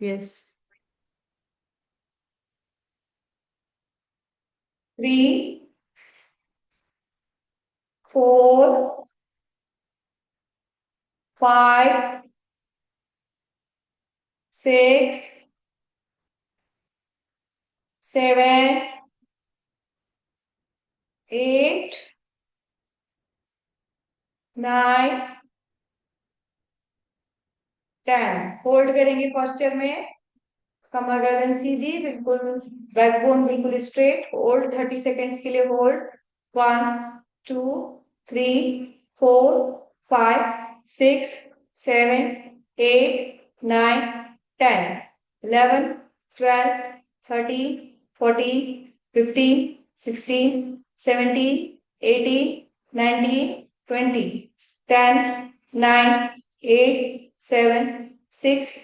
Yes. 3, 4, 5, 6, 7, 8, 9, 10। Hold करेंगे posture में, कमर गर्दन सीधी, बिल्कुल बैकबोन बिल्कुल स्ट्रेट। होल्ड 30 सेकेंड्स के लिए। Hold 1, 2, 3, 4, 5, 6, 7, 8, 9, 10, 11, 12, 13, 14, 15, 16, 17, 18, 19, 20, 10, 9, 8, 7, 6,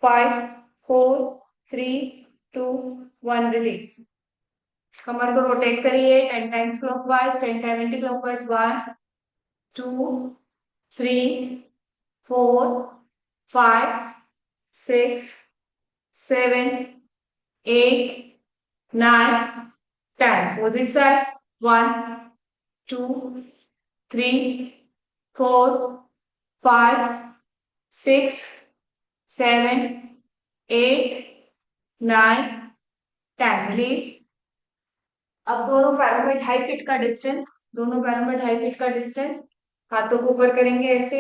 5, 4, 3, 2, 1 release. कमर को रोटेट करिए 10 times clockwise. 1, 2, 3, 4, 5, 6, 7, 8, 9, 10। Opposite side. 1, 2, 3, 4, 5, 6, 7, 8, 9, 10। Release. अब दोनों पैरों में 2.5 फीट का डिस्टेंस, दोनों पैरों में 2.5 फीट का डिस्टेंस। हाथों को ऊपर करेंगे ऐसे।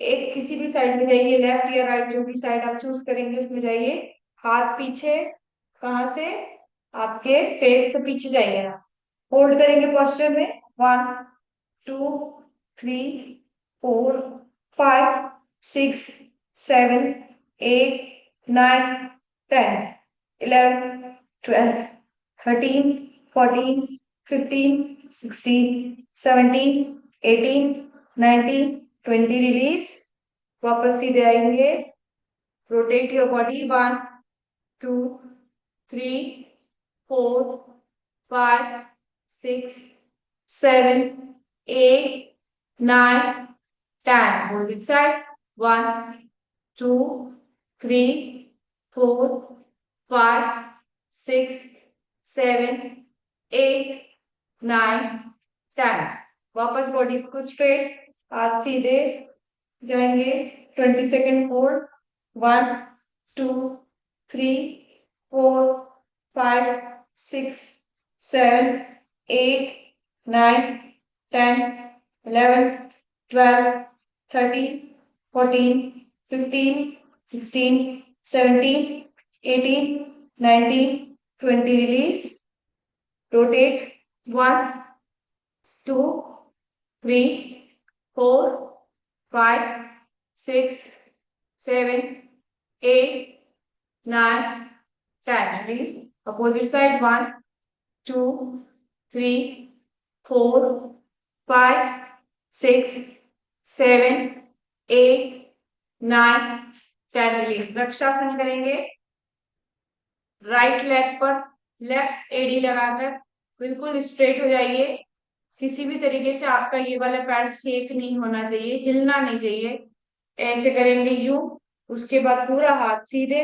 एक किसी भी साइड में जाइए, लेफ्ट या राइट, जो भी साइड आप चूज करेंगे उसमें जाइए। हाथ पीछे, कहाँ से? आपके फेस से पीछे जाइए ना। होल्ड करेंगे पोस्चर में। 1, 2, 3, 4, 5, 6, 7, 8, 9, 10, 11, 12, 13, 14, 15, 16, 17, 18, 19, 20। रिलीज। वापस सीधे आएंगे। Rotate your body. 1, 2, 3, 4, 5, 6, 7, 8, 9, 10। Hold it side. 1, 2, 3, 4, 5, 6, 7, 8, 9, 10। वापस बॉडी को स्ट्रेट, हाथ सीधे जाएंगे। 20 second hold. 1, 2, 3, 4, 5, 6, 7, 8, 9, 10, 11, 12, 13, 14, 15, 16, 17, 18, 19, 20। Rotate. 1, 2, 3, 4, 5, 6, 7, 8, 9, 10. Release. Opposite side. 1, 2, 3, 4, 5, 6, 7, 8, 9, 10। Release. Vrikshasana करेंगे। राइट लेग पर लेफ्ट एडी लगाकर बिल्कुल स्ट्रेट हो जाइए। किसी भी तरीके से आपका ये वाला पैर शेक नहीं होना चाहिए, हिलना नहीं चाहिए। ऐसे करेंगे यू। उसके बाद पूरा हाथ सीधे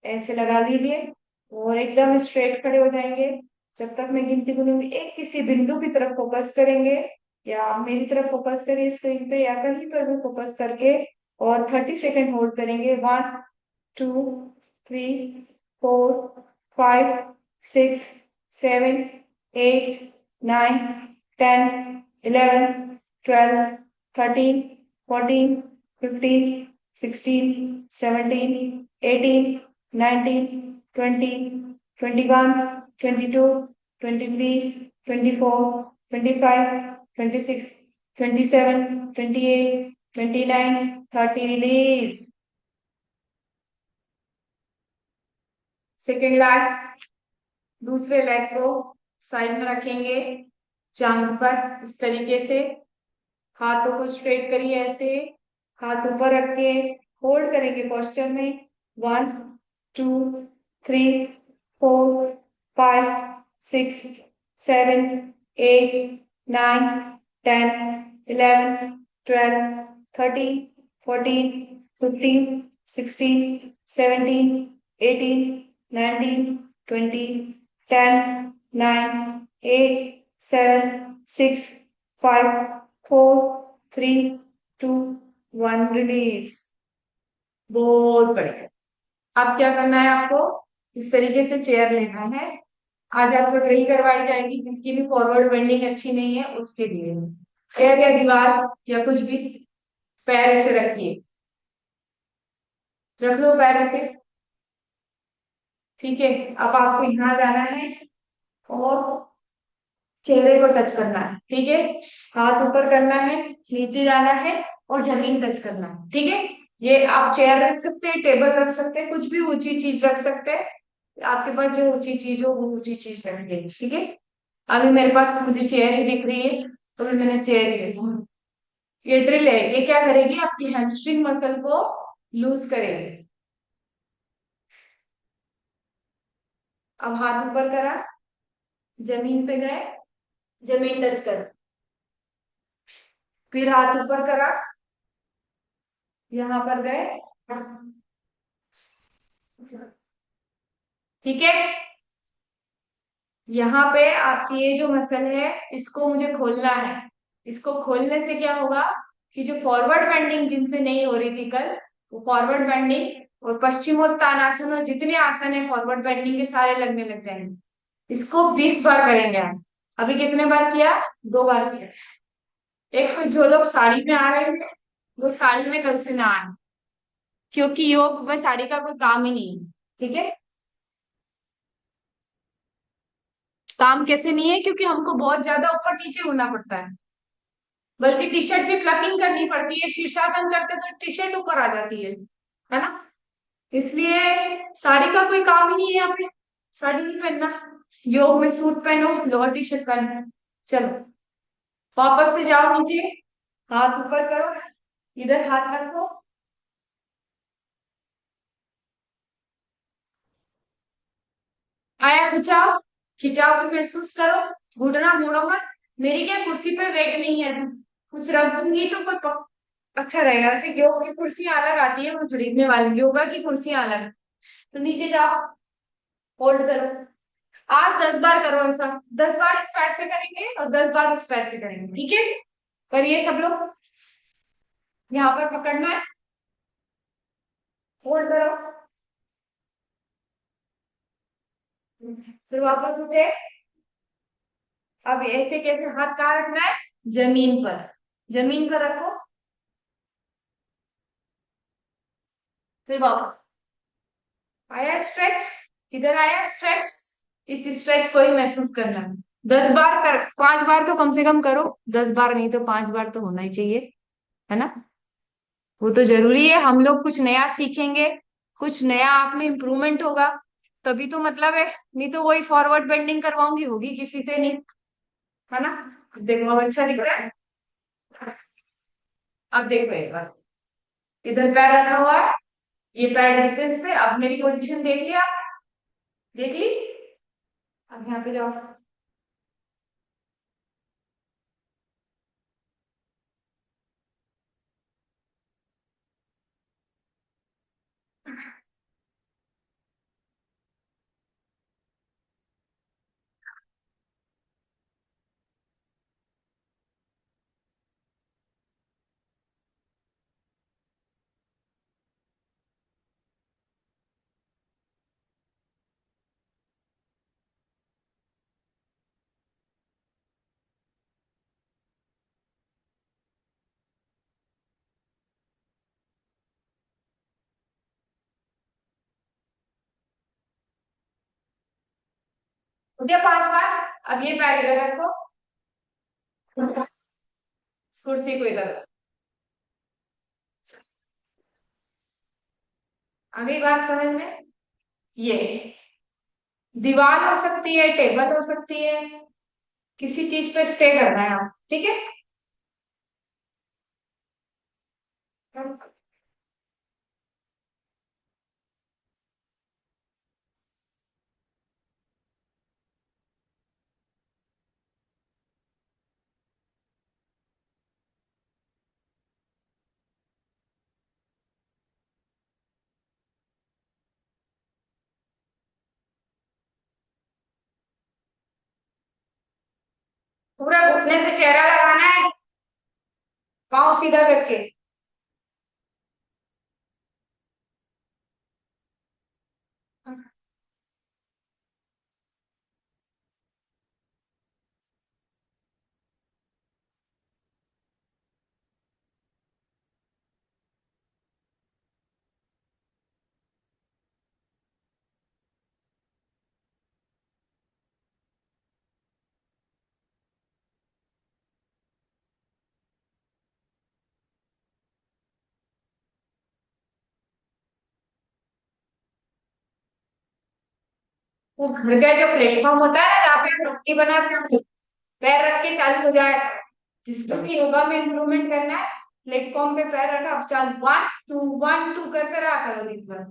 ऐसे लगा लीजिए और एकदम स्ट्रेट खड़े हो जाएंगे। जब तक मैं गिनती गिनूंगी, एक किसी बिंदु की तरफ फोकस करेंगे, या मेरी तरफ फोकस करिए स्क्रीन पे, या कहीं पर भी फोकस करके, और 30 सेकेंड होल्ड करेंगे। 1, 2, 3, 4, 5, 6, 7, 8, 9, 10, 11, 12, 13, 14, 15, 16, 17, 18, 19, 20, 21, 22, 23, 24, 25, 26, 27, 28, 29, 30। Release. Second leg. दूसरे लेग को साइड में रखेंगे, जांघ पर इस तरीके से। हाथों को स्ट्रेट करिए ऐसे, हाथ ऊपर रख के होल्ड करेंगे पोस्चर में। 1, 2, 3, 4, 5, 6, 7, 8, 9, 10, 11, 12, 13, 14, 15, 16, 17, 18, 19, 20, 10, 9, 8, 7, 6, 5, 4, 3, 2, 1 रिलीज। बहुत बढ़िया। अब क्या करना है आपको? इस तरीके से चेयर लेना है। आज आपको ड्रिल करवाई जाएगी जिसकी भी फॉरवर्ड बेंडिंग अच्छी नहीं है उसके लिए। चेयर या दीवार या कुछ भी, पैर से रखिए। रख लो पैर से। ठीक है। अब आपको यहाँ जाना है और चेहरे को टच करना है। ठीक है। हाथ ऊपर करना है, नीचे जाना है और जमीन टच करना है। ठीक है। ये आप चेयर रख सकते हैं, टेबल रख सकते हैं, कुछ भी ऊंची चीज रख सकते हैं। आपके पास जो ऊंची चीज हो वो ऊंची चीज रख लेंगे। ठीक है। अभी मेरे पास मुझे चेयर ही दिख रही है तो अभी मैंने चेयर ही रखी है। ये ड्रिल है, ये क्या करेगी? आपकी हैमस्ट्रिंग मसल को लूज करेगी। अब हाथ ऊपर करा, जमीन पे गए, जमीन टच कर, फिर हाथ ऊपर करा, यहाँ पर गए। ठीक है। यहाँ पे आपकी ये जो मसल है इसको मुझे खोलना है। इसको खोलने से क्या होगा कि जो फॉरवर्ड बेंडिंग जिनसे नहीं हो रही थी कल, वो फॉरवर्ड बेंडिंग और पश्चिमोत्तानासन और जितने आसन है फॉरवर्ड बेंडिंग के सारे लगने लग जाएंगे। इसको 20 बार करेंगे आप। अभी कितने बार किया? 2 बार किया। एक तो जो लोग साड़ी में आ रहे हैं वो साड़ी में कल से ना आए, क्योंकि योग में साड़ी का कोई काम ही नहीं है। ठीक है। काम कैसे नहीं है? क्योंकि हमको बहुत ज्यादा ऊपर नीचे होना पड़ता है, बल्कि टी शर्ट भी प्लकिंग करनी पड़ती है। शीर्षासन करते तो टी शर्ट ऊपर आ जाती है ना? इसलिए साड़ी का कोई काम ही नहीं है यहाँ पे। साड़ी नहीं पहनना, योग में सूट पहनो, लोअर टी शर्ट पहनो। चलो वापस से जाओ नीचे, हाथ ऊपर करो, इधर हाथ रखो। आया खिंचाओ, खिंचाव भी महसूस करो। घुटना मोड़ो मत। मेरी क्या कुर्सी पे वेट नहीं है, कुछ रख दूंगी तो कोई अच्छा रहेगा। ऐसे योग की कुर्सियां अलग आती है, वो खरीदने वाली योगा की कुर्सियां अलग। तो नीचे जाओ, होल्ड करो। आज 10 बार करो ऐसा। 10 बार इस पैर से करेंगे और 10 बार उस पैर से करेंगे। ठीक है। करिए सब लोग। यहाँ पर पकड़ना है, होल्ड करो, फिर वापस उठे। अब ऐसे कैसे हाथ कहाँ रखना है? जमीन पर। जमीन पर रखो, फिर वापस। आया स्ट्रेच? इधर आया स्ट्रेच? इस स्ट्रेच को ही महसूस करना है। 10 बार कर, 5 बार तो कम से कम करो। 10 बार नहीं तो 5 बार तो होना ही चाहिए, है ना? वो तो जरूरी है। हम लोग कुछ नया सीखेंगे, कुछ नया आप में इम्प्रूवमेंट होगा, तभी तो मतलब है। नहीं तो वही फॉरवर्ड बेंडिंग करवाऊंगी, होगी किसी से नहीं, है ना? देखो अब अच्छा दिख रहा है। अब देखो एक बार, इधर पैर रखा हुआ है, ये पैर डिस्टेंस पे। अब मेरी पोजीशन देख लिया? देख ली? अब यहाँ पे जाओ। हो गया 5 बार। अब ये पैर इधर रखो, इस कुर्सी को इधर रखो। अगली बात समझ में? ये दीवार हो सकती है, टेबल हो सकती है, किसी चीज पे स्टे करना है आप। ठीक है। घुटने से चेहरा लगाना है, पाँव सीधा करके। वो घर का जो प्लेटफॉर्म होता है ना, जहाँ पे हम रोटी बनाते हैं, पैर रख के चालू हो जाएगा। जिसको भी योगा में इम्प्रूवमेंट करना है, प्लेटफॉर्म पे पैर रखा, अब चाल 1 2 1 2 कर कर आ करो दिन भर।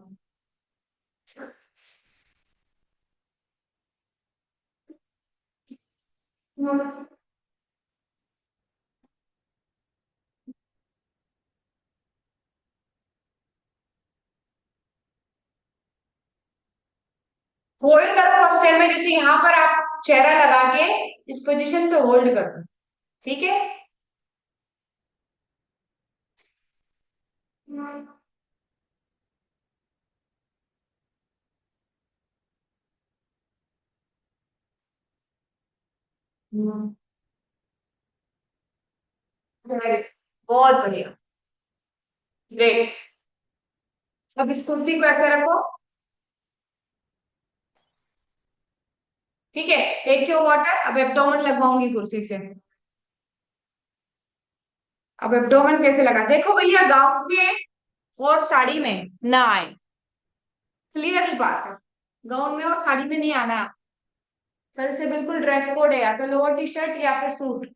होल्ड करो पोस्चर में, जैसे यहाँ पर आप चेहरा लगा के इस पोजीशन पे होल्ड करो। ठीक है। बहुत बढ़िया। ग्रेट। अब इस कुर्सी को ऐसे रखो। ठीक है। Take your water. अब एब्डोमेन लगवाऊंगी कुर्सी से। अब एब्डोमेन कैसे लगा, देखो भैया, गाउन में और साड़ी में ना आए। क्लियर बात है। गाउन में और साड़ी में नहीं आना। कल से बिल्कुल ड्रेस कोड है, या तो लोअर टी शर्ट या फिर सूट।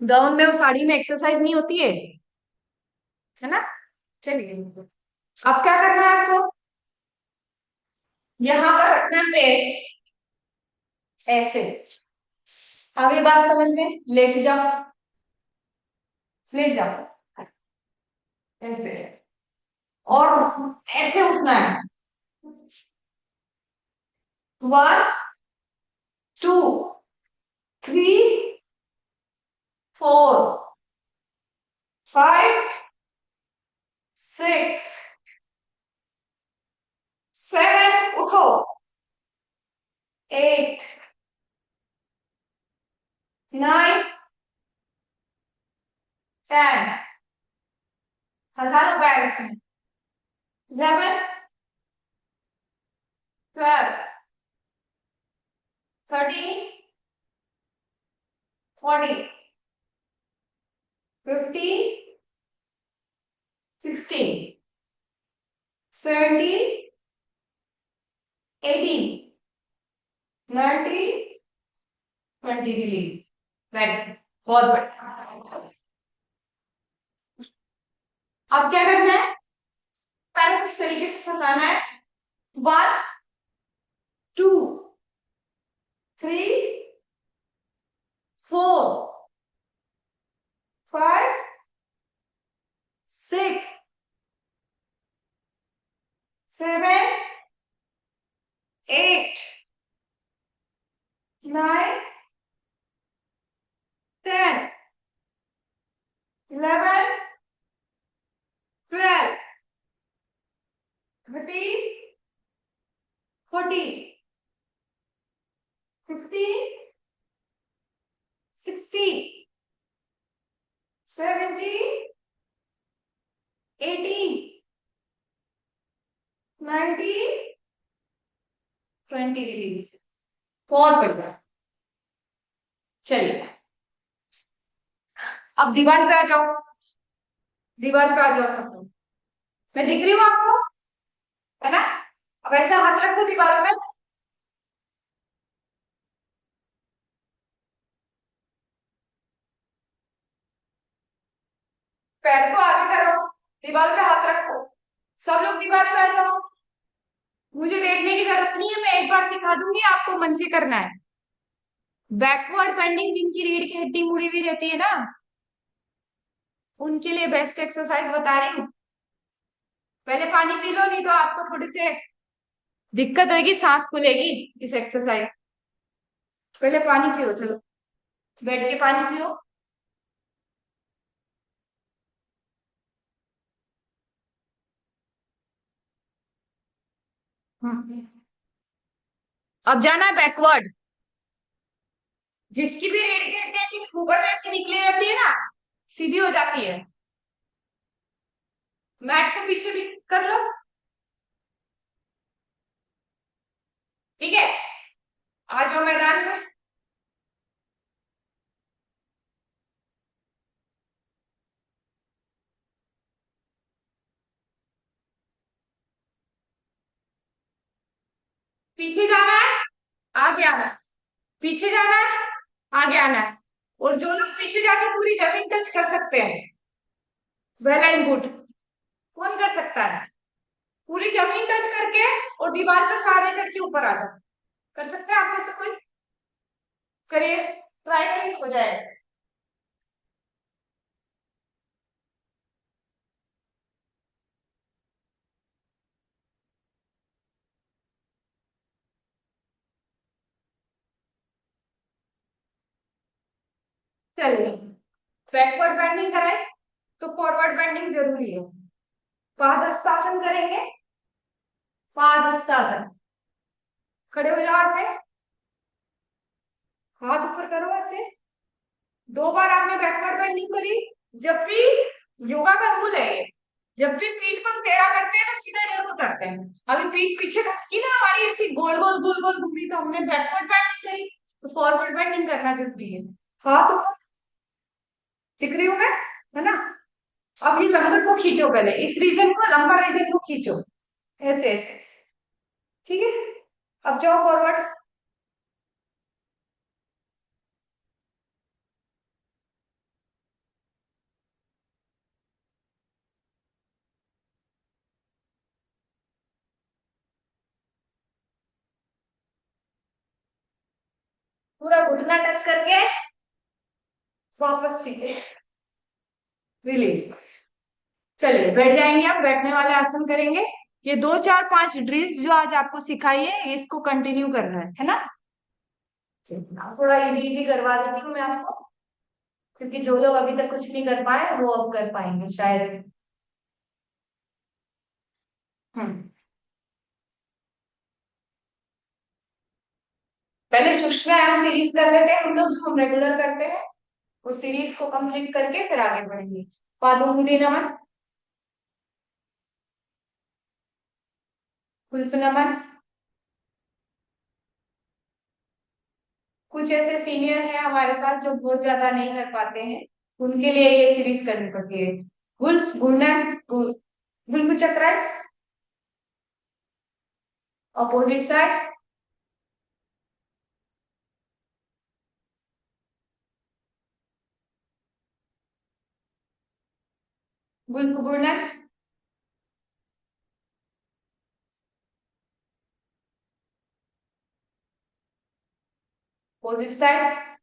गाउन में और साड़ी में एक्सरसाइज नहीं होती है ना। चलिए, अब क्या करना है आपको, यहाँ पर रखना है पैर ऐसे। आगे बात समझ में, लेट जाओ, लेट जाओ ऐसे, और ऐसे उठना है। 1 2 3 4 5 6 7। उठो। 8 9 10। हजारों पैर इसमें। 11 12 13 14 15 16 17 18 19 20 रिलीज। वेरी, बहुत बढ़िया। अब क्या करना है, पैर को इस तरीके से फंसाना है। 12 13 14 15 16 17 18 19 20 रिलीज। बहुत बढ़िया। चलिए, अब दीवार पे आ जाओ। दीवार पे आ जाओ सब लोग। मैं दिख रही हूँ आपको, है ना। अब ऐसा हाथ रखो दीवार पे। पैर को आगे करो, दीवार पे हाथ रखो। सब लोग दीवार पे आ जाओ। मुझे लेटने की जरूरत नहीं है, मैं एक बार सिखा दूंगी, आपको मन से करना है। बैकवर्ड बेंडिंग, जिनकी रीढ़ की हड्डी मुड़ी हुई रहती है ना, उनके लिए बेस्ट एक्सरसाइज बता रही हूँ। पहले पानी पी लो, नहीं तो आपको थोड़े से दिक्कत होगी, सांस फूलेगी इस एक्सरसाइज। पहले पानी पियो, चलो बैठ के पानी पियो। अब जाना है बैकवर्ड। जिसकी भी रीढ़ की हड्डी ऐसी ऊपर जैसी निकली रहती है ना, सीधी हो जाती है। मैट को पीछे भी कर लो। ठीक है, आ जाओ मैदान में। पीछे जाना है, आगे आना है। पीछे जाना है, आगे आना है। और जो लोग पीछे जाके पूरी जमीन टच कर सकते हैं, वेल एंड गुड। कौन कर सकता है? पूरी जमीन टच करके और दीवार पे सहारे चढ़ के ऊपर आ जाओ। कर सकते हैं आप में से कोई? करिए, ट्राई करिए, हो जाएगा। चलिए, बैकवर्ड बेंडिंग कराए तो फॉरवर्ड बेंडिंग जरूरी है। पादहस्तासन करेंगे। पादहस्तासन, खड़े हो जाओ ऐसे, हाथ ऊपर करो ऐसे। 2 बार आपने बैकवर्ड बेंडिंग करी। जब भी, योगा का रूल है ये, जब भी पीठ को हम टेढ़ा करते हैं ना, सीधा जरूर करते हैं। अभी पीठ पीछे खसकी ना हमारी, ऐसी गोल गोल गोल गोल घूमी, तो हमने बैकवर्ड बेंडिंग करी। तो फॉरवर्ड बेंडिंग करना जरूरी है। हाथ ऊपर, दिख रही हूँ मैं, है ना? अब ये लंबर को खींचो, पहले इस रीजन को, लंबर रीजन को खींचो, ऐसे ऐसे ऐसे। ठीक है, अब जाओ फॉरवर्ड। पूरा घुटना टच करके वापस सीधे, रिलीज। चलिए बैठ जाएंगे, आप बैठने वाले आसन करेंगे। ये 2 4 5 ड्रिल्स जो आज आपको सिखाई है, इसको कंटिन्यू करना है ना? चलिए, थोड़ा इजी इजी करवा देती हूँ मैं आपको, क्योंकि जो लोग अभी तक कुछ नहीं कर पाए वो अब कर पाएंगे शायद। हम्म पहले सूक्ष्म सीरीज कर लेते हैं हम लोग, जो हम रेगुलर करते हैं। वो सीरीज को कंप्लीट करके फिर आगे बढ़ेंगे। पादुमुली नमन, कुल्फ नमन। कुछ ऐसे सीनियर हैं हमारे साथ जो बहुत ज्यादा नहीं कर पाते हैं, उनके लिए ये सीरीज करनी पड़ती है। गुल्फ घूर्णन, गुल्फ चक्र, अपोजिट साइड, गुल्फ घूर्णन, opposite side,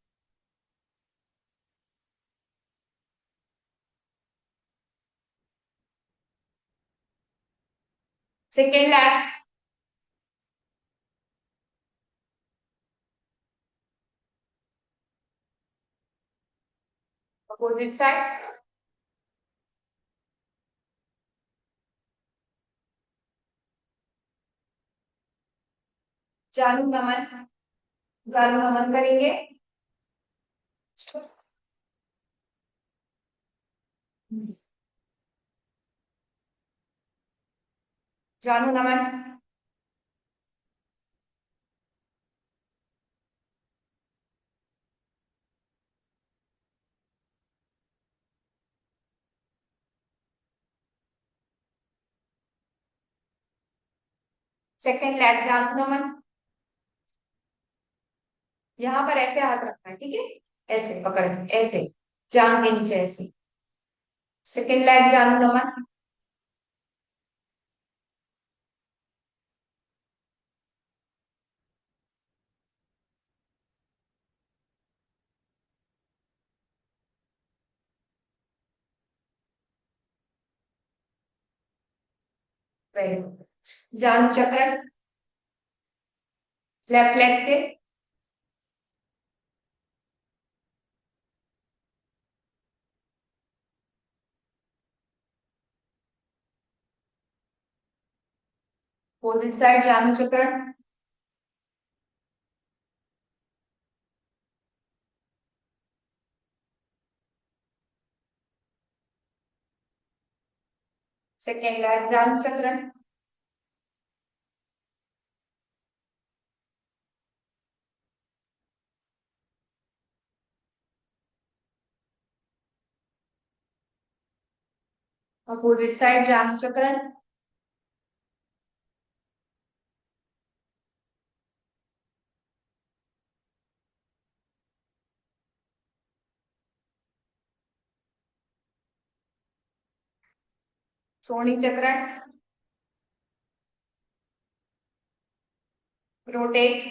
second lap, opposite side, जानु नमन। जानु नमन करेंगे। जानु नमन। सेकेंड लैप, जानु नमन। यहाँ पर ऐसे हाथ रखना है, ठीक है? ऐसे पकड़ के, ऐसे जांग के नीचे ऐसे। सेकेंड लैप, जानु नमन। Very good. जानु चक्र, लेफ्ट लेग से। अपोजिट साइड जानु चक्रण। सेकेंड लेग जानु चक्रण। अपोजिट साइड जानु चक्रण। श्रोणी चक्रण। रोटेट।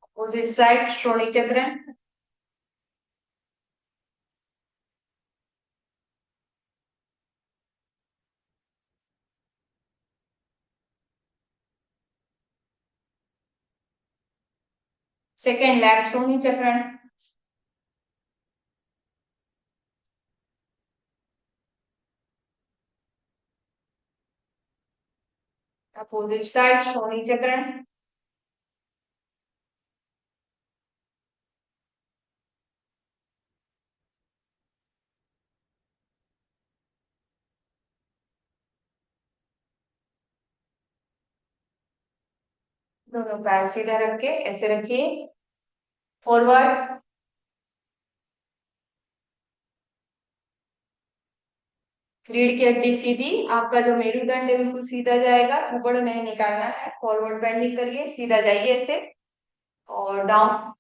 अपोजिट साइड श्रोणी चक्रण। सेकेंड लेग श्रोणी चक्रण। अपोजिट साइड श्रोणी चक्रण। दोनों पैर सीधा रख के ऐसे रखिए। फॉरवर्ड। रीढ़ की हड्डी सीधी, आपका जो मेरुदंड है बिल्कुल सीधा जाएगा, ऊपर नहीं निकालना है। फॉरवर्ड बेंडिंग करिए, सीधा जाइए ऐसे। और डाउन।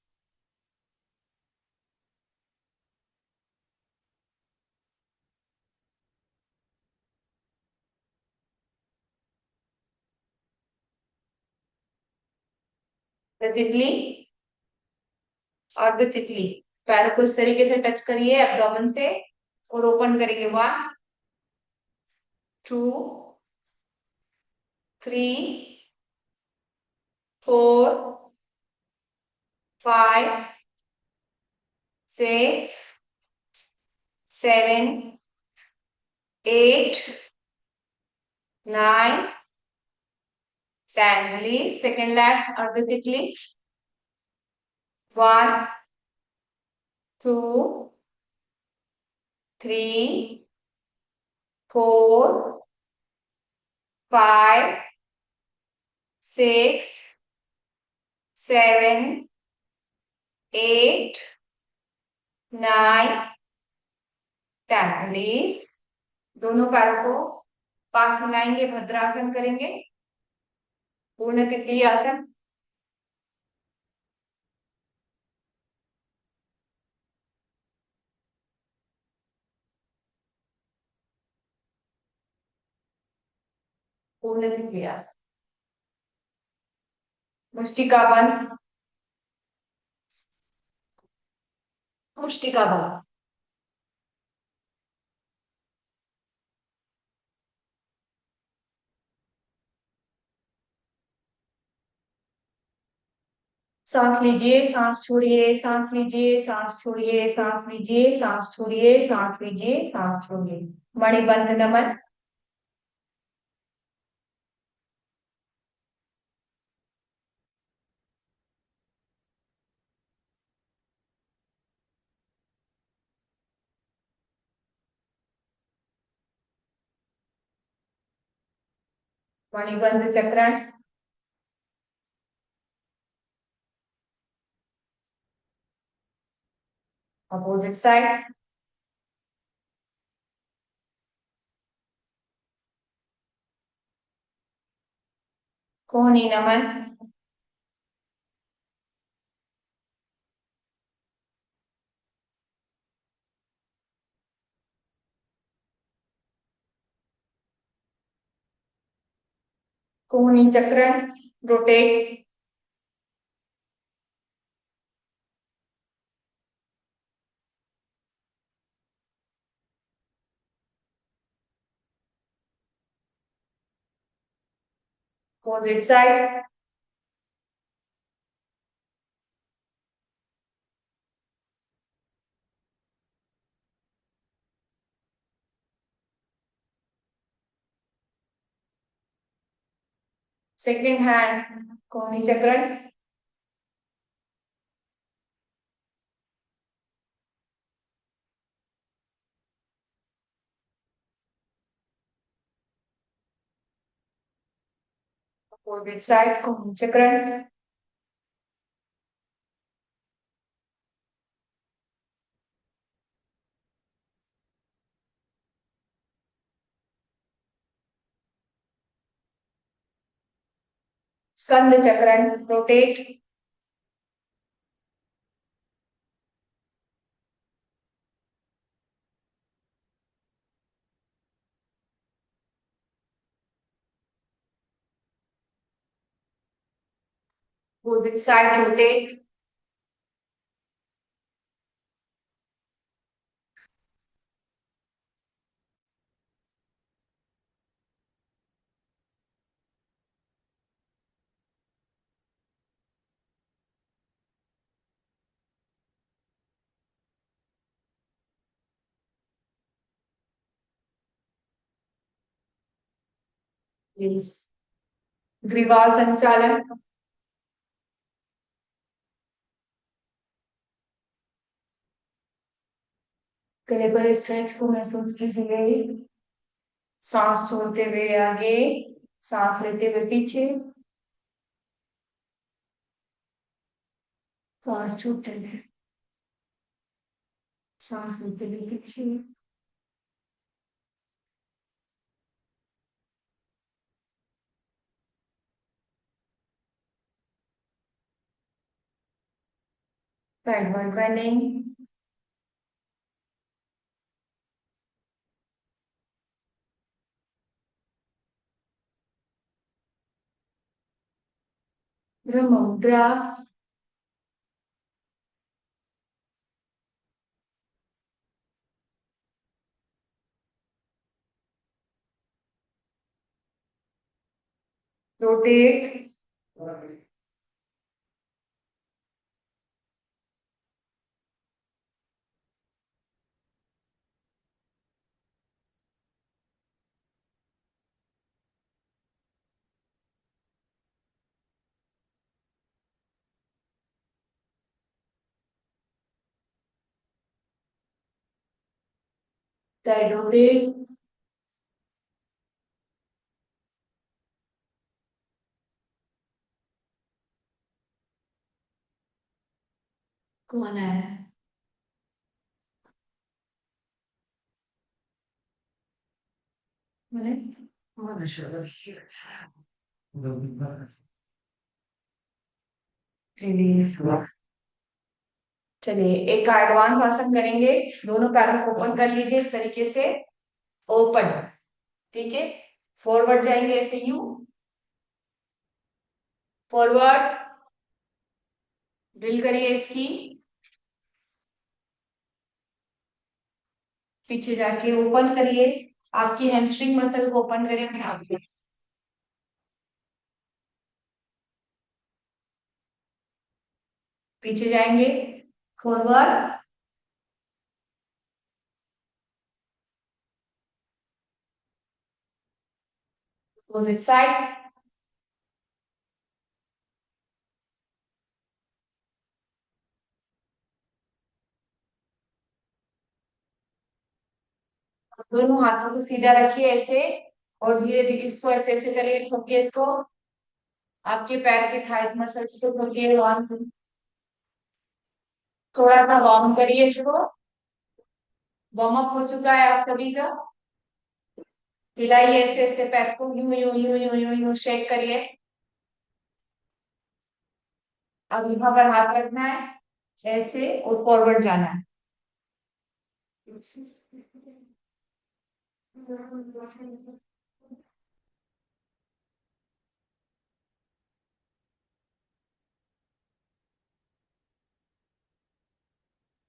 तितली। और तितली। पैरों को इस तरीके से टच करिए एब्डोमेन से। और ओपन करेंगे। 1, 2, 3, 4, 5, 6, 7, 8, 9, 10। Release. Second leg, अर्ध तितली। 1, 2, 3, 4, 5, 6, 7, 8, 9, 10। Release. दोनों पैरों को पास मिलाएंगे, भद्रासन करेंगे। पूर्ण तितली आसन। पूर्ण तितली आसन। मुष्टिका बंद। मुष्टिका बंद। सांस लीजिए, सांस छोड़िए, सांस लीजिए, सांस छोड़िए, सांस लीजिए, सांस छोड़िए, सांस लीजिए, सांस छोड़िए। मणिबंध नमन। मणिबंध चक्रण। Opposite side. कोहनी नमन। कोहनी चक्रण। Rotate. Opposite side. Second hand कोहनी चक्रण। अपोजिट साइड कोहनी चक्रण। स्कंद चक्रण रोटेट। Opposite side rotate. ग्रीवा संचालन। गले पर स्ट्रेच को महसूस कीजिए। सांस छोड़ते हुए आगे, सांस लेते हुए पीछे, सांस छोड़ते हुए, सांस लेते हुए पीछे। Backward bending. ब्रह्म मुद्रा। रोटेट। Side rotate. कौन है? मैंने रिलीज हुआ। चलिए एक का एडवांस आसन करेंगे। दोनों पैरों को ओपन कर लीजिए इस तरीके से। ओपन। ठीक है। फॉरवर्ड जाएंगे ऐसे यू। फॉरवर्ड। ड्रिल करिए इसकी। पीछे जाके ओपन करिए। आपकी हैमस्ट्रिंग मसल को ओपन करें अपने आप को। पीछे जाएंगे। फॉरवर्ड। Opposite side. दोनों हाथों को सीधा रखिए ऐसे। और धीरे धीरे इसको ऐसे ऐसे करिए, ठोकिए इसको। आपके पैर के थाइस मसल्स को ठोकिए। थोड़ा सा वार्म करिए इसको। वार्म अप हो चुका है आप सभी का। हिलाइए ऐसे ऐसे पैर को, यूं यूं यूं यूं यूं यूं शेक करिए। अब यहाँ पर हाथ रखना है ऐसे और फॉरवर्ड जाना है।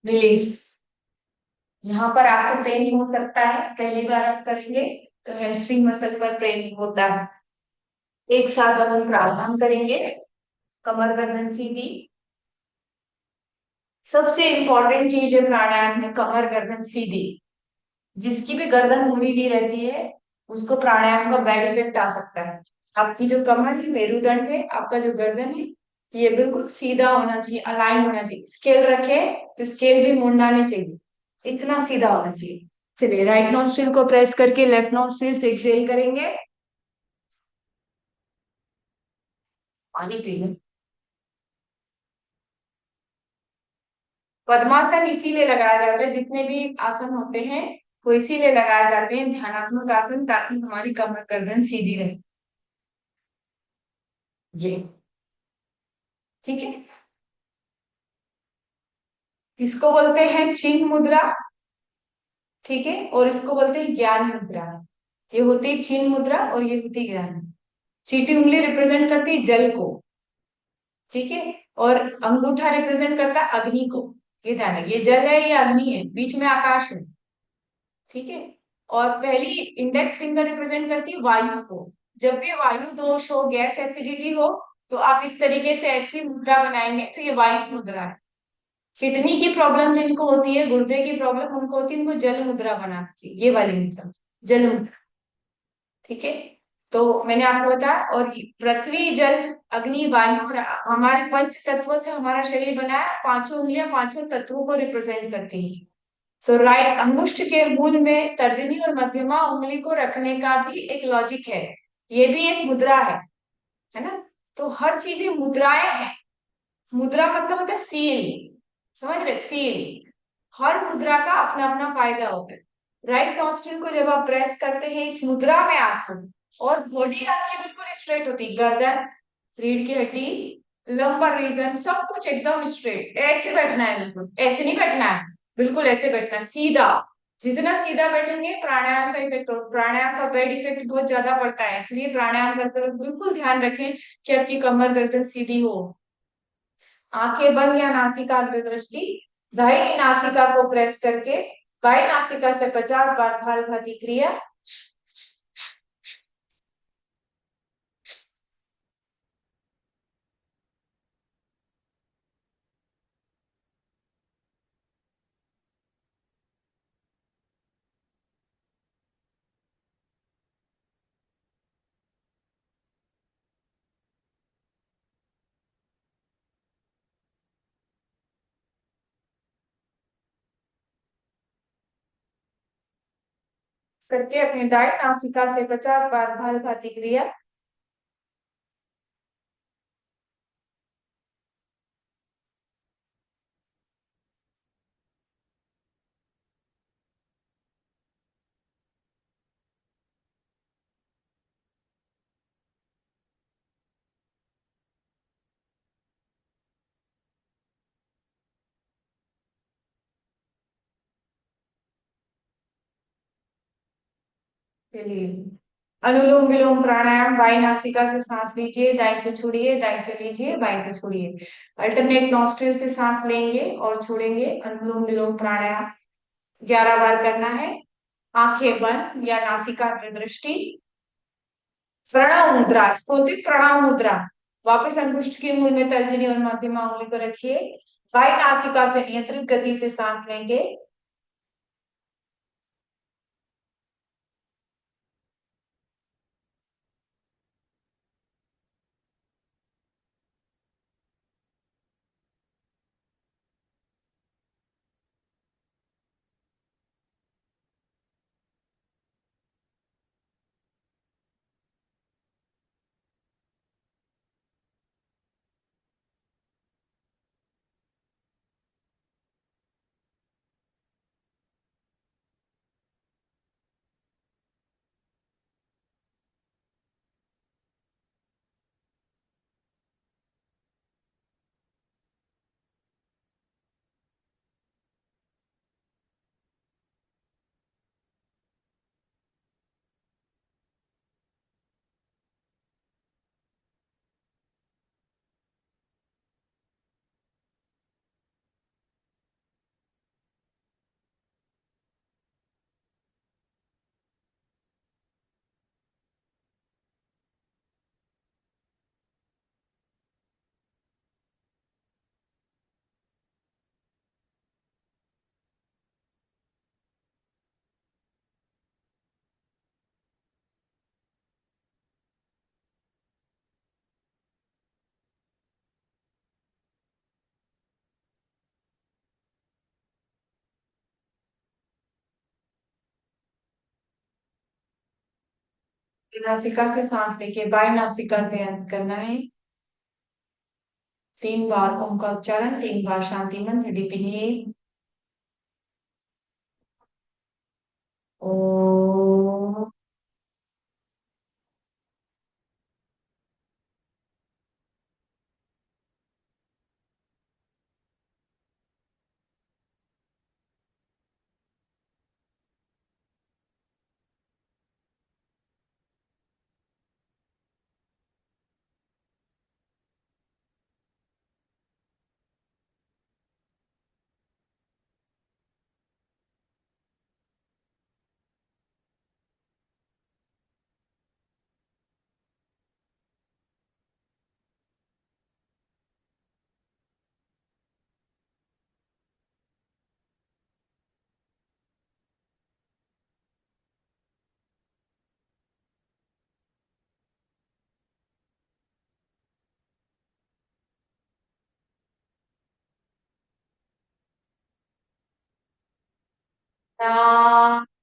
रिलीज। यहाँ पर आपको पेन हो सकता है, पहली बार आप करेंगे तो हैमस्ट्रिंग मसल पर पेन होता है। एक साथ अब हम प्राणायाम करेंगे। कमर गर्दन सीधी। सबसे इंपॉर्टेंट चीज है प्राणायाम में कमर गर्दन सीधी। जिसकी भी गर्दन मुड़ी हुई रहती है उसको प्राणायाम का बैड इफेक्ट आ सकता है। आपकी जो कमर है, मेरुदंड है, आपका जो गर्दन है, ये बिल्कुल सीधा होना चाहिए, अलाइन होना चाहिए। स्केल रखे तो स्केल भी मुड़ना नहीं चाहिए, इतना सीधा होना चाहिए। चलिए, राइट नॉस्ट्रिल को प्रेस करके लेफ्ट नॉस्ट्रिल से एक्सहेल करेंगे। पानी पी लें। पद्मासन इसीलिए लगाया जाता है, जितने भी आसन होते हैं वो इसीलिए लगाए जाते हैं, ध्यानात्मक आसन, ताकि हमारी कमर गर्दन सीधी रहे। ये ठीक है। इसको बोलते हैं चिन्ह मुद्रा। ठीक है, और इसको बोलते हैं ज्ञान मुद्रा। ये होती है चिन्ह मुद्रा और ये होती है ज्ञान। चीटी उंगली रिप्रेजेंट करती है जल को। ठीक है। और अंगूठा रिप्रेजेंट करता है अग्नि को। ये ध्यान है, ये जल है, ये अग्नि है, बीच में आकाश है। ठीक है। और पहली इंडेक्स फिंगर रिप्रेजेंट करती है वायु को। जब भी वायु दोष हो, गैस एसिडिटी हो, तो आप इस तरीके से ऐसी मुद्रा बनाएंगे तो ये वायु मुद्रा है। किडनी की प्रॉब्लम जिनको होती है, गुर्दे की प्रॉब्लम उनको होती है, उनको जल मुद्रा बनाना चाहिए, ये वाली मुद्रा, जल मुद्रा। ठीक है। तो मैंने आपको बताया, और पृथ्वी, जल, अग्नि, वायु और हमारे पंच तत्वों से हमारा शरीर बना है। पांचों उंगलियां पांचों तत्वों को रिप्रेजेंट करती है। तो राइट अंगुष्ठ के मूल में तर्जनी और मध्यमा उंगली को रखने का भी एक लॉजिक है। ये भी एक मुद्रा है ना। तो हर चीजें मुद्राएं हैं। मुद्रा मतलब होता है सील। समझ रहे, सील। हर मुद्रा का अपना अपना फायदा होता है। राइट नॉस्ट्रिल को जब आप प्रेस करते हैं इस मुद्रा में आकर, और बॉडी आपकी बिल्कुल स्ट्रेट होती है, गर्दन, रीढ़ की हड्डी, लंबर रीजन, सब कुछ एकदम स्ट्रेट, ऐसे बैठना है, बिल्कुल ऐसे नहीं बैठना है, बिल्कुल ऐसे बैठना है, सीधा। जितना सीधा बैठेंगे प्राणायाम का इफेक्ट, और प्राणायाम का बेड इफेक्ट बहुत ज्यादा पड़ता है, इसलिए प्राणायाम करते वक्त बिल्कुल ध्यान रखें कि आपकी कमर गर्दन सीधी हो। आंखें बंद या नासिकाग्र दृष्टि। दाहिनी नासिका को प्रेस करके बाएं नासिका से 50 बार भालभाती क्रिया। करके अपने दाएं नासिका से 50 बार भालभाती क्रिया। चलिए, अनुलोम विलोम प्राणायाम। बाई नासिका से सांस लीजिए, दाएं से छोड़िए, दाएं से लीजिए, बाएं से छोड़िए। अल्टरनेट नॉस्ट्रिल से सांस लेंगे और छोड़ेंगे। अनुलोम विलोम प्राणायाम 11 बार करना है। आंखें बंद या नासिका की दृष्टि। प्रणव मुद्रा, इसको बोलते हैं प्रणव मुद्रा। वापस अंगुष्ठ के मूल में तर्जनी और मध्यमा उंगली को रखिए। बाई नासिका से नियंत्रित गति से सांस लेंगे। नासिका से सांस लेके बाएं नासिका से अंत करना है। 3 बार ओम का उच्चारण, 3 बार शांति मंत्र डीप इनहेल। ओ।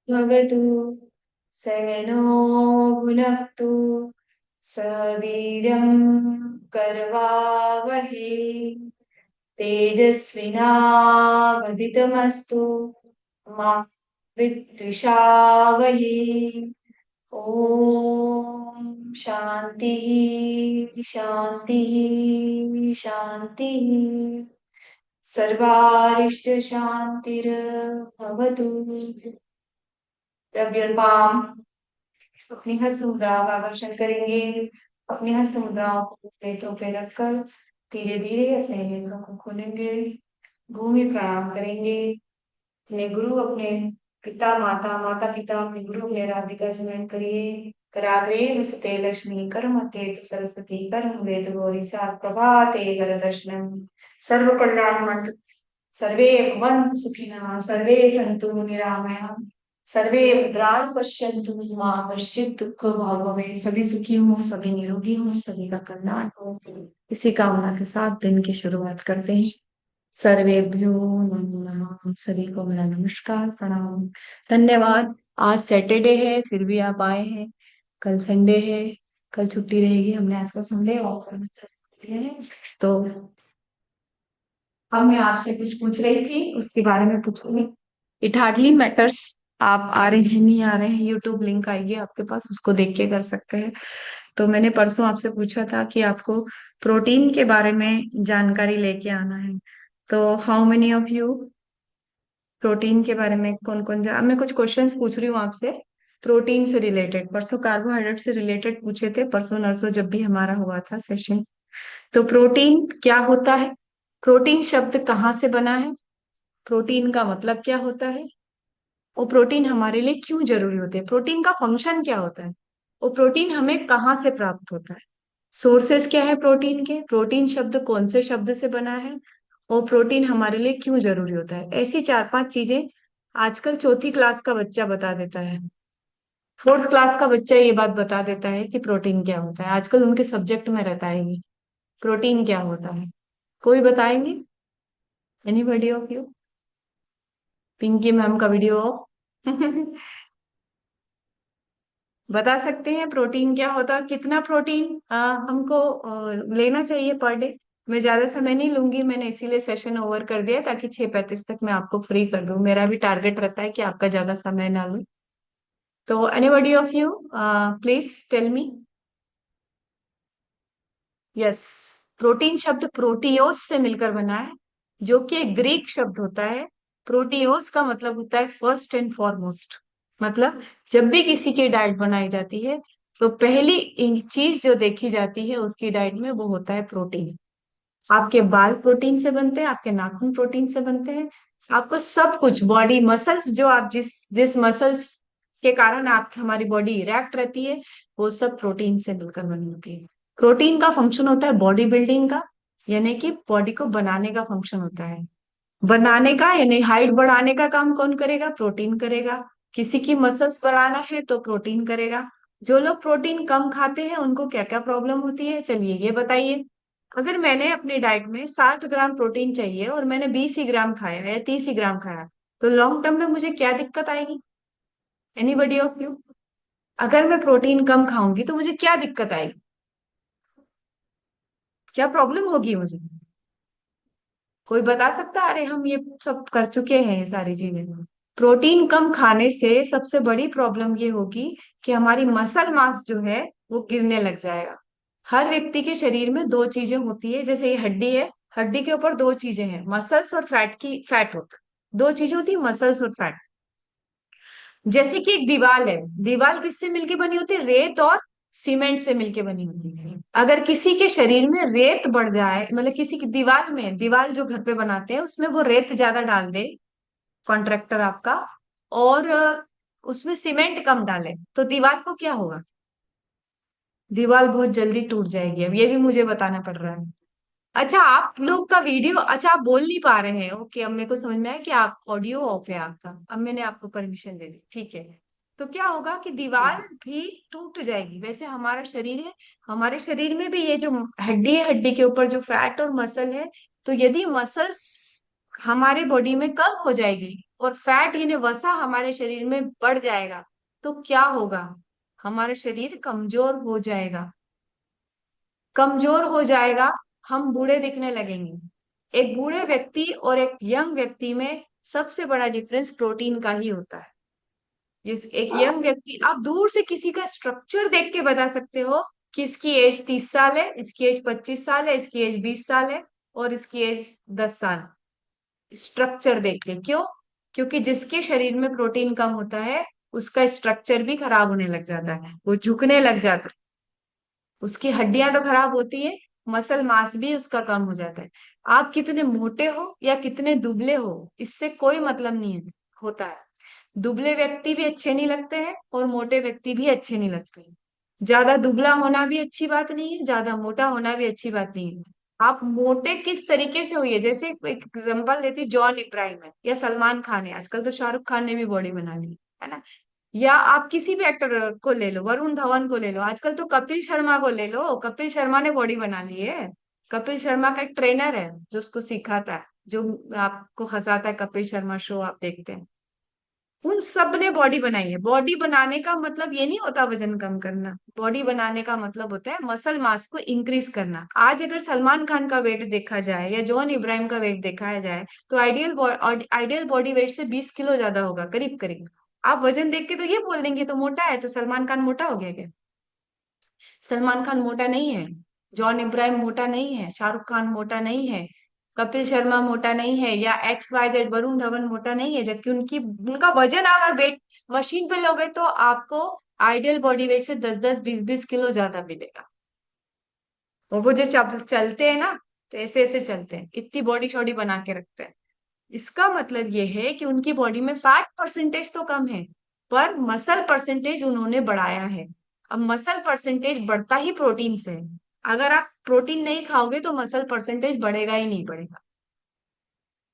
भवतु सहनो भुनक्तु सवीर्यं करवावहै तेजस्विनावदितमस्तु मा विद्विषावहै। ओम शांति शांति शांति। सर्वारिष्ट शांतिर्भवतु। Rub your palm. अपनी हस्त मुद्राओं का आकर्षण करेंगे। अपनी हस्त मुद्राओं को प्लेटों पे रखकर धीरे धीरे अपने नेत्रों को खोलेंगे। भूमि प्रणाम करेंगे। अपने गुरु, अपने पिता माता, माता पिता, अपने गुरु अपने आराध्य का स्मरण करिए। कराग्रे विसते लक्ष्मी कर्मते तु सरस्वती कर्म वेद गौरी सात प्रभाते कर दर्शनम। सर्व कल्याण मंत्र। सर्वे भवन्तु सुखिनः, सर्वे सन्तु निरामयाः, सर्वे भद्राणि पश्यन्तु मा कश्चित् दुःख भाग् भवेत्। सभी सुखी हो, सभी निरोगी हो, सभी का कल्याण हो, इसी कामना के साथ दिन की शुरुआत करते हैं। सर्वेभ्यो नमो नमः। सभी को मेरा नमस्कार प्रणाम धन्यवाद। आज सैटरडे है फिर भी आप आए हैं। कल संडे है, कल छुट्टी रहेगी, हमने आज का संडे ऑफ करना चाहते हैं। तो अब मैं आपसे कुछ पूछ रही थी, उसके बारे में पूछूंगी। इट हार्डली मैटर्स आप आ रहे हैं नहीं आ रहे हैं, यूट्यूब लिंक आएगी आपके पास, उसको देख के कर सकते हैं। तो मैंने परसों आपसे पूछा था कि आपको प्रोटीन के बारे में जानकारी लेके आना है। तो how many of you protein के बारे में कौन कौन जा, अब मैं कुछ क्वेश्चंस पूछ रही हूँ आपसे प्रोटीन से रिलेटेड। परसों कार्बोहाइड्रेट से रिलेटेड पूछे थे, परसों नरसों जब भी हमारा हुआ था सेशन। तो प्रोटीन क्या होता है, प्रोटीन शब्द कहाँ से बना है, प्रोटीन का मतलब क्या होता है, वो प्रोटीन हमारे लिए क्यों जरूरी होते हैं, प्रोटीन का फंक्शन क्या होता है, वो प्रोटीन हमें कहाँ से प्राप्त होता है, सोर्सेस क्या है प्रोटीन के, प्रोटीन शब्द कौन से शब्द से बना है, और प्रोटीन हमारे लिए क्यों जरूरी होता है। ऐसी 4-5 चीजें आजकल चौथी क्लास का बच्चा बता देता है, फोर्थ क्लास का बच्चा ये बात बता देता है कि प्रोटीन क्या होता है। आजकल उनके सब्जेक्ट में रहता है ये, प्रोटीन क्या होता है। कोई बताएंगे, anybody of you. Pinky ma'am का वीडियो बता सकते हैं प्रोटीन क्या होता है, कितना प्रोटीन हमको लेना चाहिए पर डे। मैं ज्यादा समय नहीं लूंगी, मैंने इसीलिए सेशन ओवर कर दिया ताकि 6:35 तक मैं आपको फ्री कर दूं। मेरा भी टारगेट रहता है कि आपका ज्यादा समय ना लूं। तो anybody of you please tell me. Yes, protein शब्द प्रोटियोस से मिलकर बना है, जो कि एक ग्रीक शब्द होता है। प्रोटियोस का मतलब होता है फर्स्ट एंड फॉरमोस्ट। मतलब जब भी किसी की डाइट बनाई जाती है तो पहली चीज जो देखी जाती है उसकी डाइट में वो होता है प्रोटीन। आपके बाल प्रोटीन से बनते हैं, आपके नाखून प्रोटीन से बनते हैं, आपको सब कुछ बॉडी मसल्स, जो आप जिस जिस मसल्स के कारण आप हमारी बॉडी इरेक्ट रहती है, वो सब प्रोटीन से मिलकर बनी होती है। प्रोटीन का फंक्शन होता है बॉडी बिल्डिंग का, यानी कि बॉडी को बनाने का फंक्शन होता है। बनाने का यानी हाइट बढ़ाने का काम कौन करेगा, प्रोटीन करेगा। किसी की मसल्स बढ़ाना है तो प्रोटीन करेगा। जो लोग प्रोटीन कम खाते हैं उनको क्या क्या प्रॉब्लम होती है, चलिए ये बताइए। अगर मैंने अपनी डाइट में 60 ग्राम प्रोटीन चाहिए और मैंने 20 ही ग्राम खाया या 30 ही ग्राम खाया, तो लॉन्ग टर्म में मुझे क्या दिक्कत आएगी, एनीबडी ऑफ यू। अगर मैं प्रोटीन कम खाऊंगी तो मुझे क्या दिक्कत आएगी, क्या प्रॉब्लम होगी मुझे? कोई बता सकता है? अरे हम ये सब कर चुके हैं ये सारी चीजें। प्रोटीन कम खाने से सबसे बड़ी प्रॉब्लम ये होगी कि हमारी मसल मास जो है वो गिरने लग जाएगा। हर व्यक्ति के शरीर में दो चीजें होती है, जैसे ये हड्डी है, हड्डी के ऊपर दो चीजें हैं, मसल्स और फैट की फैट होता है। दो चीजें होती है, मसल्स और फैट। जैसे कि एक दीवार है, दीवार किससे मिलके बनी होती है? रेत और सीमेंट से मिलके बनी होती है। अगर किसी के शरीर में रेत बढ़ जाए, मतलब किसी की दीवार में, दीवार जो घर पे बनाते हैं उसमें वो रेत ज्यादा डाल दे कॉन्ट्रैक्टर आपका, और उसमें सीमेंट कम डाले, तो दीवार को क्या होगा? दीवार बहुत जल्दी टूट जाएगी। अब ये भी मुझे बताना पड़ रहा है। अच्छा, आप लोग का वीडियो, अच्छा आप बोल नहीं पा रहे हैं, ओके, अब मेरे को समझ में आया कि आप ऑडियो ऑफ है आपका। अब मैंने आपको परमिशन दे दी, ठीक है। तो क्या होगा कि दीवार भी टूट जाएगी। वैसे हमारा शरीर है, हमारे शरीर में भी ये जो हड्डी है, हड्डी के ऊपर जो फैट और मसल है, तो यदि मसल्स हमारे बॉडी में कम हो जाएगी और फैट यानी वसा हमारे शरीर में बढ़ जाएगा, तो क्या होगा? हमारा शरीर कमजोर हो जाएगा। कमजोर हो जाएगा, हम बूढ़े दिखने लगेंगे। एक बूढ़े व्यक्ति और एक यंग व्यक्ति में सबसे बड़ा डिफरेंस प्रोटीन का ही होता है। जिस एक यंग व्यक्ति, आप दूर से किसी का स्ट्रक्चर देख के बता सकते हो कि इसकी एज 30 साल है, इसकी एज 25 साल है, इसकी एज 20 साल है, और इसकी एज 10 साल। स्ट्रक्चर देख के। क्यों? क्योंकि जिसके शरीर में प्रोटीन कम होता है उसका स्ट्रक्चर भी खराब होने लग जाता है, वो झुकने लग जाता है, उसकी हड्डियां तो खराब होती है, मसल मास भी उसका कम हो जाता है। आप कितने मोटे हो या कितने दुबले हो, इससे कोई मतलब नहीं है होता है। दुबले व्यक्ति भी अच्छे नहीं लगते हैं और मोटे व्यक्ति भी अच्छे नहीं लगते हैं। ज्यादा दुबला होना भी अच्छी बात नहीं है, ज्यादा मोटा होना भी अच्छी बात नहीं है। आप मोटे किस तरीके से हुई है, जैसे एक एग्जांपल देती, जॉन इब्राहिम है या सलमान खान है, आजकल तो शाहरुख खान ने भी बॉडी बना ली है ना, या आप किसी भी एक्टर को ले लो, वरुण धवन को ले लो, आजकल तो कपिल शर्मा को ले लो, कपिल शर्मा ने बॉडी बना ली है। कपिल शर्मा का एक ट्रेनर है जो उसको सिखाता है, जो आपको हंसाता है, कपिल शर्मा शो आप देखते हैं। उन सब ने बॉडी बनाई है। बॉडी बनाने का मतलब ये नहीं होता वजन कम करना, बॉडी बनाने का मतलब होता है मसल मास को इंक्रीज करना। आज अगर सलमान खान का वेट देखा जाए या जॉन इब्राहिम का वेट देखा जाए, तो आइडियल बॉडी वेट से 20 किलो ज्यादा होगा, करीब करीब। आप वजन देख के तो ये बोल देंगे तो मोटा है, तो सलमान खान मोटा हो गया क्या? सलमान खान मोटा नहीं है, जॉन इब्राहिम मोटा नहीं है, शाहरुख खान मोटा नहीं है, कपिल शर्मा मोटा नहीं है, या XYZ वरुण धवन मोटा नहीं है, जबकि उनकी उनका वजन अगर वेट मशीन पे लोगे तो आपको आइडियल बॉडी वेट से 10-10 20-20 किलो ज्यादा मिलेगा। और वो जो चलते हैं ना, तो ऐसे ऐसे चलते हैं, इतनी बॉडी शॉडी बना के रखते हैं। इसका मतलब ये है कि उनकी बॉडी में फैट परसेंटेज तो कम है, पर मसल परसेंटेज उन्होंने बढ़ाया है। अब मसल परसेंटेज बढ़ता ही प्रोटीन से है। अगर आप प्रोटीन नहीं खाओगे तो मसल परसेंटेज बढ़ेगा ही नहीं बढ़ेगा।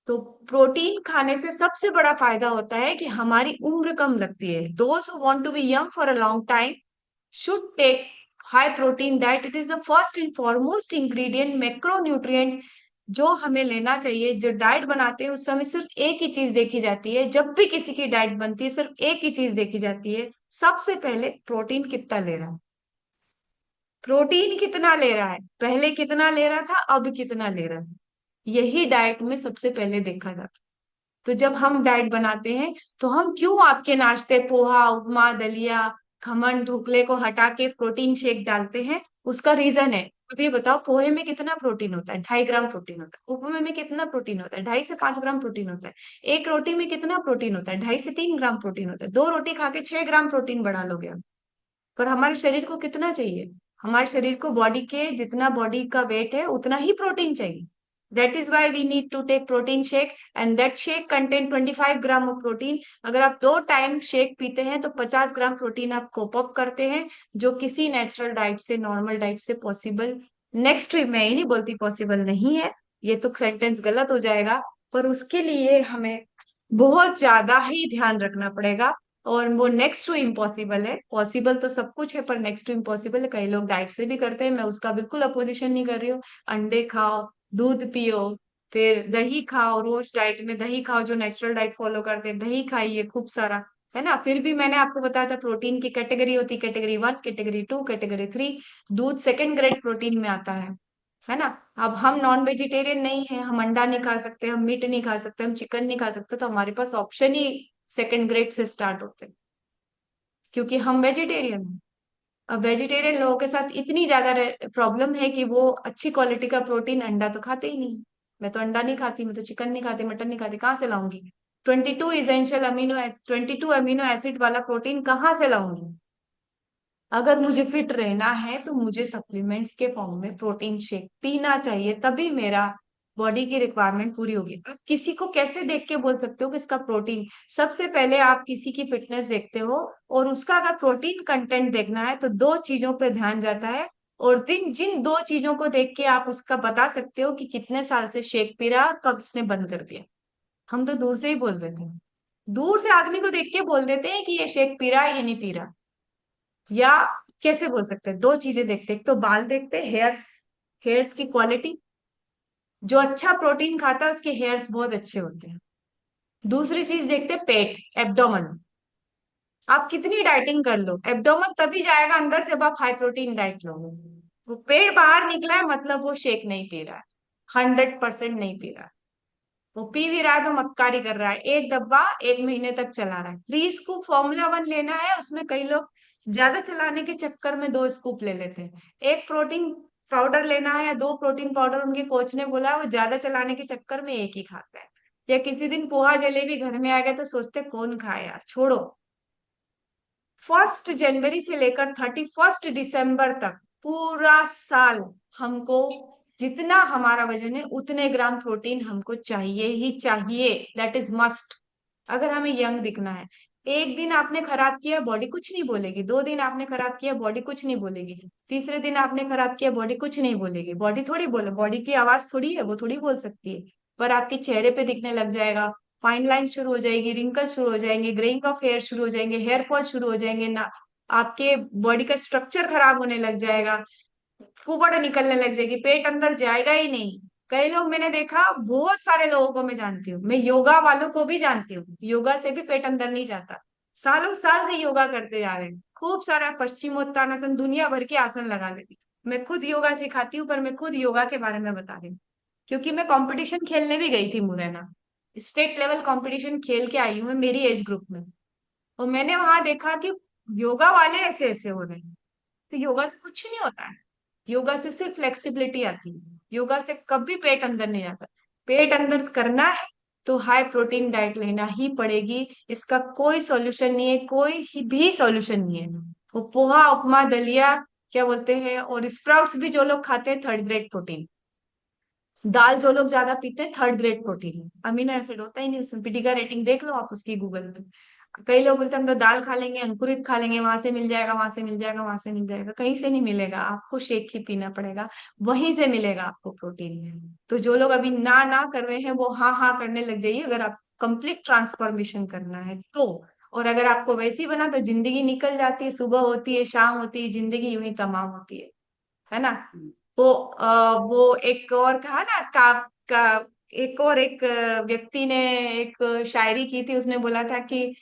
तो प्रोटीन खाने से सबसे बड़ा फायदा होता है कि हमारी उम्र कम लगती है। Those who want to be young for a long time should take high protein diet. It is the first and foremost ingredient, macronutrient, जो हमें लेना चाहिए। जो डाइट बनाते हैं उस समय सिर्फ एक ही चीज देखी जाती है, जब भी किसी की डाइट बनती है सिर्फ एक ही चीज देखी जाती है, सबसे पहले प्रोटीन कितना ले रहा है। प्रोटीन कितना ले रहा है, पहले कितना ले रहा था, अब कितना ले रहा है, यही डाइट में सबसे पहले देखा जाता है। तो जब हम डाइट बनाते हैं, तो हम क्यों आपके नाश्ते पोहा उपमा दलिया खमन ढोकले को हटा के प्रोटीन शेक डालते हैं? उसका रीजन है। अब ये बताओ, पोहे में कितना प्रोटीन होता है? 2.5 ग्राम प्रोटीन होता है। उपमे में कितना प्रोटीन होता है? 2.5 से 5 ग्राम प्रोटीन होता है। एक रोटी में कितना प्रोटीन होता है? 2.5 से 3 ग्राम प्रोटीन होता है। दो रोटी खा के 6 ग्राम प्रोटीन बढ़ा लोगे आप। पर हमारे शरीर को कितना चाहिए? हमारे शरीर को बॉडी के जितना बॉडी का वेट है उतना ही प्रोटीन चाहिए। That is why we need to take protein shake, and that shake contain 25 gram of protein. अगर आप 2 टाइम शेक पीते हैं तो 50 ग्राम प्रोटीन आप कोप अप करते हैं, जो किसी नेचुरल डाइट से, नॉर्मल डाइट से पॉसिबल, नेक्स्ट वीक, मैं ही नहीं बोलती पॉसिबल नहीं है, ये तो सेंटेंस गलत हो जाएगा, पर उसके लिए हमें बहुत ज्यादा ही ध्यान रखना पड़ेगा। और वो नेक्स्ट टू इम्पॉसिबल है। पॉसिबल तो सब कुछ है पर नेक्स्ट टू इम्पॉसिबल है। कई लोग डाइट से भी करते हैं, मैं उसका बिल्कुल अपोजिशन नहीं कर रही हूँ। अंडे खाओ, दूध पियो, फिर दही खाओ, रोज डाइट में दही खाओ, जो नेचुरल डाइट फॉलो करते हैं दही खाइए खूब सारा। है ना। फिर भी मैंने आपको बताया था प्रोटीन की कैटेगरी होती, कैटेगरी 1, कैटेगरी 2, कैटेगरी 3। दूध सेकंड ग्रेड प्रोटीन में आता है ना। अब हम नॉन वेजिटेरियन नहीं है, हम अंडा नहीं खा सकते, हम मीट नहीं खा सकते, हम चिकन नहीं खा सकते, तो हमारे पास ऑप्शन ही सेकंड ग्रेड से स्टार्ट होते हैं, क्योंकि हम वेजिटेरियन हैं। अब वेजिटेरियन लोगों के साथ इतनी ज्यादा प्रॉब्लम है कि वो अच्छी क्वालिटी का प्रोटीन अंडा तो खाते ही नहीं। मैं तो अंडा नहीं खाती, मैं तो चिकन नहीं खाती, मटन नहीं खाती, कहाँ से लाऊंगी? 22 अमीनो एसिड वाला प्रोटीन कहाँ से लाऊंगी? अगर मुझे फिट रहना है तो मुझे सप्लीमेंट्स के फॉर्म में प्रोटीन शेक पीना चाहिए, तभी मेरा बॉडी की रिक्वायरमेंट पूरी होगी। आप किसी को कैसे देख के बोल सकते हो कि इसका प्रोटीन? सबसे पहले आप किसी की फिटनेस देखते हो, और उसका अगर प्रोटीन कंटेंट देखना है तो दो चीजों पे ध्यान जाता है। और दिन जिन दो चीजों को देख के आप उसका बता सकते हो कि कितने साल से शेक पी रहा है और कब इसने बंद कर दिया। हम तो दूर से ही बोल देते हैं, दूर से आदमी को देख के बोल देते हैं कि ये शेक पी रहा है, ये नहीं पी रहा। या कैसे बोल सकते हैं, दो चीजें देखते हैं, एक तो बाल देखते हैं, हेयर्स, हेयर्स की क्वालिटी। जो अच्छा प्रोटीन खाता है उसके हेयर्स बहुत अच्छे होते हैं। दूसरी चीज देखते हैं पेट, एब्डोमन। आप कितनी डाइटिंग कर लो, एब्डोमन तभी जाएगा अंदर जब आप हाई प्रोटीन डाइट लोगे। वो पेट बाहर निकला है मतलब वो शेक नहीं पी रहा है, 100% नहीं पी रहा है। वो पी भी रहा है तो मक्कारी कर रहा है, एक डब्बा 1 महीने तक चला रहा है। 3 स्कूप फॉर्मूला 1 लेना है, उसमें कई लोग ज्यादा चलाने के चक्कर में 2 स्कूप ले लेते हैं। एक प्रोटीन पाउडर लेना है या 2 प्रोटीन पाउडर उनके कोच ने बोला है, वो ज्यादा चलाने के चक्कर में एक ही खाता है। या किसी दिन पोहा जलेबी घर में आ गया तो सोचते कौन खाए यार, छोड़ो। 1 जनवरी से लेकर 31 दिसंबर तक पूरा साल हमको जितना हमारा वजन है उतने ग्राम प्रोटीन हमको चाहिए ही चाहिए, दैट इज मस्ट। अगर हमें यंग दिखना है। एक दिन आपने खराब किया बॉडी कुछ नहीं बोलेगी, 2 दिन आपने खराब किया बॉडी कुछ नहीं बोलेगी, तीसरे दिन आपने खराब किया बॉडी कुछ नहीं बोलेगी। बॉडी थोड़ी बोले, बॉडी की आवाज थोड़ी है, वो थोड़ी बोल सकती है। पर आपके चेहरे पे दिखने लग जाएगा, फाइन लाइन शुरू हो जाएगी, रिंकल शुरू हो जाएंगे, ग्रेइंग ऑफ हेयर शुरू हो जाएंगे, हेयर फॉल शुरू हो जाएंगे ना। आपके बॉडी का स्ट्रक्चर खराब होने लग जाएगा, कुबड़ निकलने लग जाएगी, पेट अंदर जाएगा ही नहीं। कई लोग मैंने देखा, बहुत सारे लोगों को मैं जानती हूँ, मैं योगा वालों को भी जानती हूँ, योगा से भी पेट अंदर नहीं जाता। सालों साल से योगा करते जा रहे हैं, खूब सारा पश्चिमोत्तानासन दुनिया भर के आसन लगा लेती हूँ। मैं खुद योगा सिखाती हूँ, पर मैं खुद योगा के बारे में बता रही हूँ, क्योंकि मैं कंपटीशन खेलने भी गई थी मुरैना। स्टेट लेवल कंपटीशन खेल के आई हूँ मैं मेरी एज ग्रुप में। और मैंने वहां देखा कि योगा वाले ऐसे ऐसे हो रहे हैं। तो योगा से कुछ नहीं होता है, योगा से सिर्फ फ्लेक्सिबिलिटी आती है, योगा से कभी पेट अंदर नहीं जाता। पेट अंदर करना है तो हाई प्रोटीन डाइट लेना ही पड़ेगी, इसका कोई सॉल्यूशन नहीं है, कोई भी सॉल्यूशन नहीं है। वो पोहा उपमा दलिया क्या बोलते हैं, और स्प्राउट्स भी जो लोग खाते हैं, 3rd ग्रेड प्रोटीन। दाल जो लोग ज्यादा पीते हैं, 3rd grade protein. Amino acid होता ही नहीं उसमें, पीटिका रेटिंग देख लो आप उसकी गूगल में। कई लोग बोलते हैं हम तो दाल खा लेंगे, अंकुरित खा लेंगे, वहां से मिल जाएगा, वहां से मिल जाएगा, वहां से मिल जाएगा, कहीं से नहीं मिलेगा, आपको शेक ही पीना पड़ेगा, वहीं से मिलेगा आपको प्रोटीन। तो जो लोग अभी ना ना कर रहे हैं वो हाँ हाँ करने लग जाइए, अगर आप कंप्लीट ट्रांसफॉर्मेशन करना है तो। और अगर आपको वैसे ही बना तो जिंदगी निकल जाती है, सुबह होती है, शाम होती है, जिंदगी यूं ही तमाम होती है ना। वो एक और कहा ना का एक और एक व्यक्ति ने एक शायरी की थी, उसने बोला था कि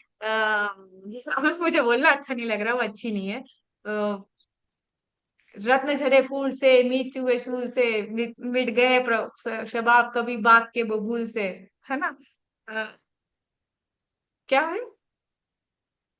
मुझे बोलना अच्छा नहीं लग रहा, वो अच्छी नहीं है। रत्न झरे फूल से, मीत चुए सूल से, मिट गए शबाब कभी बाग के बबूल से, है ना। अ, क्या है,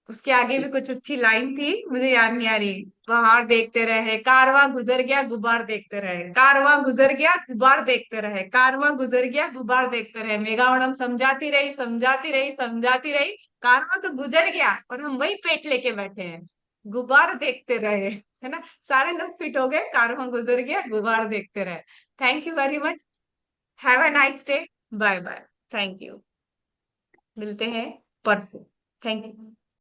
उसके आगे भी कुछ अच्छी लाइन थी, मुझे याद नहीं आ रही। बाहर देखते रहे कारवां गुजर गया, गुबार देखते रहे, कारवां गुजर गया गुबार देखते रहे, कारवां गुजर गया गुबार देखते रहे, मेघावणम समझाती रही समझाती रही समझाती रही, कारवां तो गुजर गया और हम वही पेट लेके बैठे हैं, गुबार देखते रहे, है ना। सारे लोग फिट हो गए, कारवां गुजर गया गुबार देखते रहे। Thank you very much, have a nice day, bye bye, thank you, मिलते हैं परसों। Thank you.